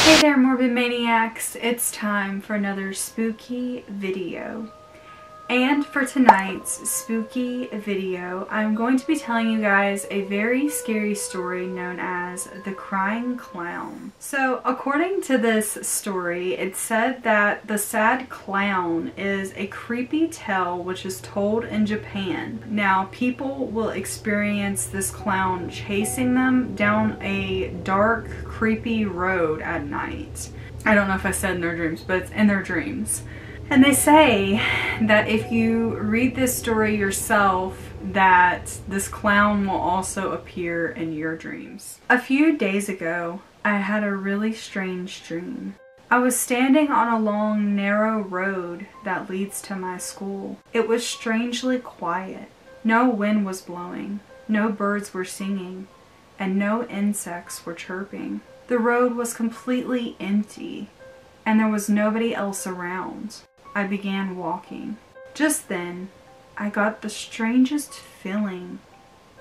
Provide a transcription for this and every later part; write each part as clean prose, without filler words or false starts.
Hey there, Morbid Maniacs! It's time for another spooky video. And for tonight's spooky video, I'm going to be telling you guys a very scary story known as the Crying Clown. So, according to this story, it said that the sad clown is a creepy tale which is told in Japan. Now, people will experience this clown chasing them down a dark, creepy road at night. I don't know if I said in their dreams, but it's in their dreams. And they say that if you read this story yourself, that this clown will also appear in your dreams. A few days ago, I had a really strange dream. I was standing on a long, narrow road that leads to my school. It was strangely quiet. No wind was blowing, no birds were singing, and no insects were chirping. The road was completely empty, and there was nobody else around. I began walking. Just then, I got the strangest feeling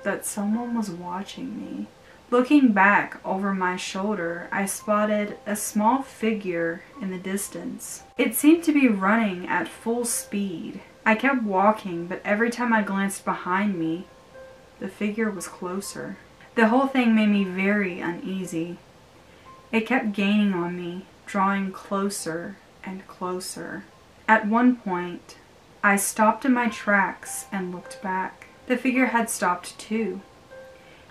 that someone was watching me. Looking back over my shoulder, I spotted a small figure in the distance. It seemed to be running at full speed. I kept walking, but every time I glanced behind me, the figure was closer. The whole thing made me very uneasy. It kept gaining on me, drawing closer and closer. At one point, I stopped in my tracks and looked back. The figure had stopped too.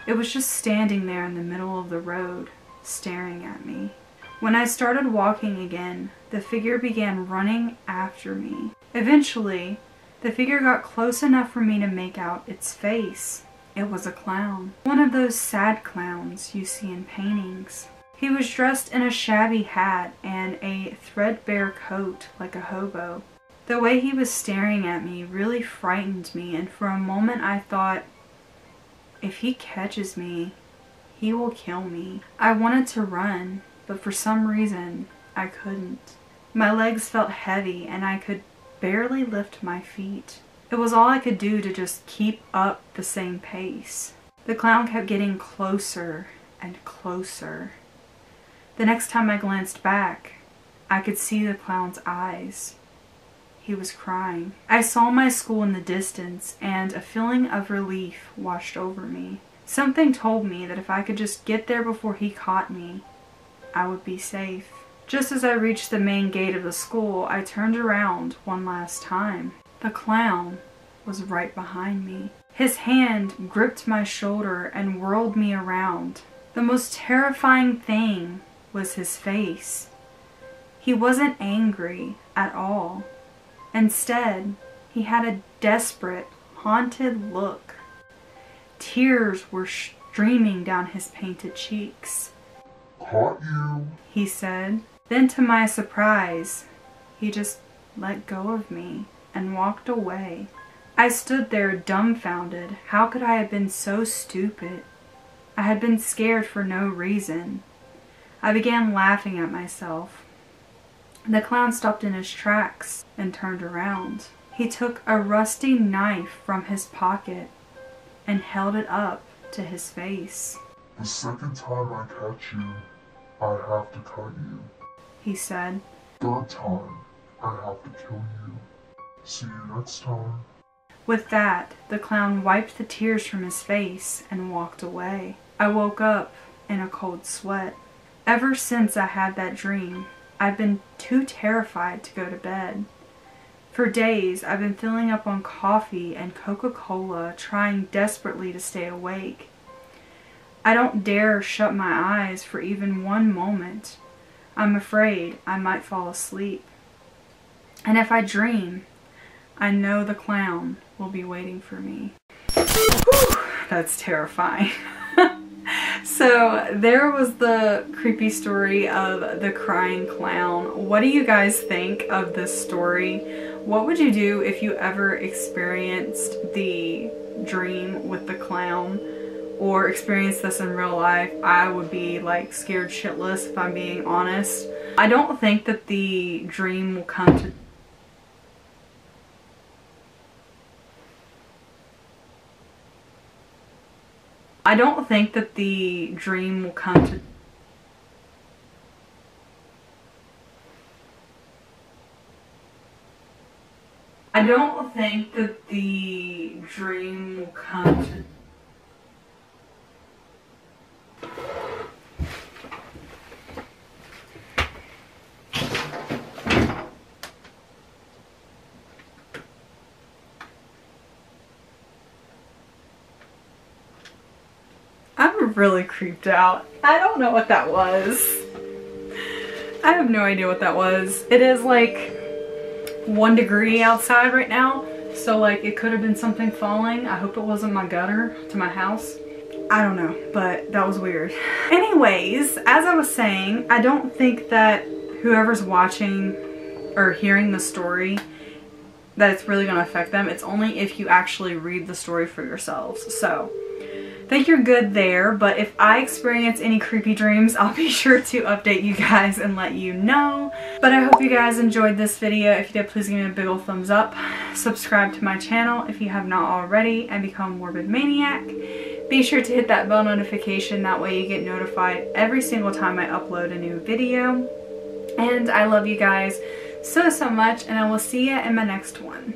It was just standing there in the middle of the road, staring at me. When I started walking again, the figure began running after me. Eventually, the figure got close enough for me to make out its face. It was a clown. One of those sad clowns you see in paintings. He was dressed in a shabby hat and a threadbare coat like a hobo. The way he was staring at me really frightened me, and for a moment I thought, if he catches me, he will kill me. I wanted to run, but for some reason, I couldn't. My legs felt heavy and I could barely lift my feet. It was all I could do to just keep up the same pace. The clown kept getting closer and closer. The next time I glanced back, I could see the clown's eyes. He was crying. I saw my school in the distance, and a feeling of relief washed over me. Something told me that if I could just get there before he caught me, I would be safe. Just as I reached the main gate of the school, I turned around one last time. The clown was right behind me. His hand gripped my shoulder and whirled me around. The most terrifying thing was his face. He wasn't angry at all. Instead, he had a desperate, haunted look. Tears were streaming down his painted cheeks. "Caught you," he said. Then, to my surprise, he just let go of me and walked away. I stood there dumbfounded. How could I have been so stupid? I had been scared for no reason. I began laughing at myself. The clown stopped in his tracks and turned around. He took a rusty knife from his pocket and held it up to his face. "The second time I catch you, I have to cut you. He said. Third time, I have to kill you. See you next time." With that, the clown wiped the tears from his face and walked away. I woke up in a cold sweat. Ever since I had that dream, I've been too terrified to go to bed. For days, I've been filling up on coffee and Coca-Cola, trying desperately to stay awake. I don't dare shut my eyes for even one moment. I'm afraid I might fall asleep. And if I dream, I know the clown will be waiting for me. Whew, that's terrifying. So there was the creepy story of the crying clown. What do you guys think of this story? What would you do if you ever experienced the dream with the clown or experienced this in real life? I would be like scared shitless if I'm being honest. I don't think that the dream will come to I don't think that the dream will come to I don't think that the dream will come to... I'm really creeped out. I don't know what that was. I have no idea what that was. It is like 1 degree outside right now, so like it could have been something falling. I hope it wasn't my gutter to my house. I don't know, but that was weird. Anyways, as I was saying, I don't think that whoever's watching or hearing the story, that it's really going to affect them. It's only if you actually read the story for yourselves. So I think you're good there, but if I experience any creepy dreams, I'll be sure to update you guys and let you know. But I hope you guys enjoyed this video. If you did, please give me a big old thumbs up. Subscribe to my channel if you have not already and become a morbid maniac. Be sure to hit that bell notification, that way you get notified every single time I upload a new video. And I love you guys so much, and I will see you in my next one.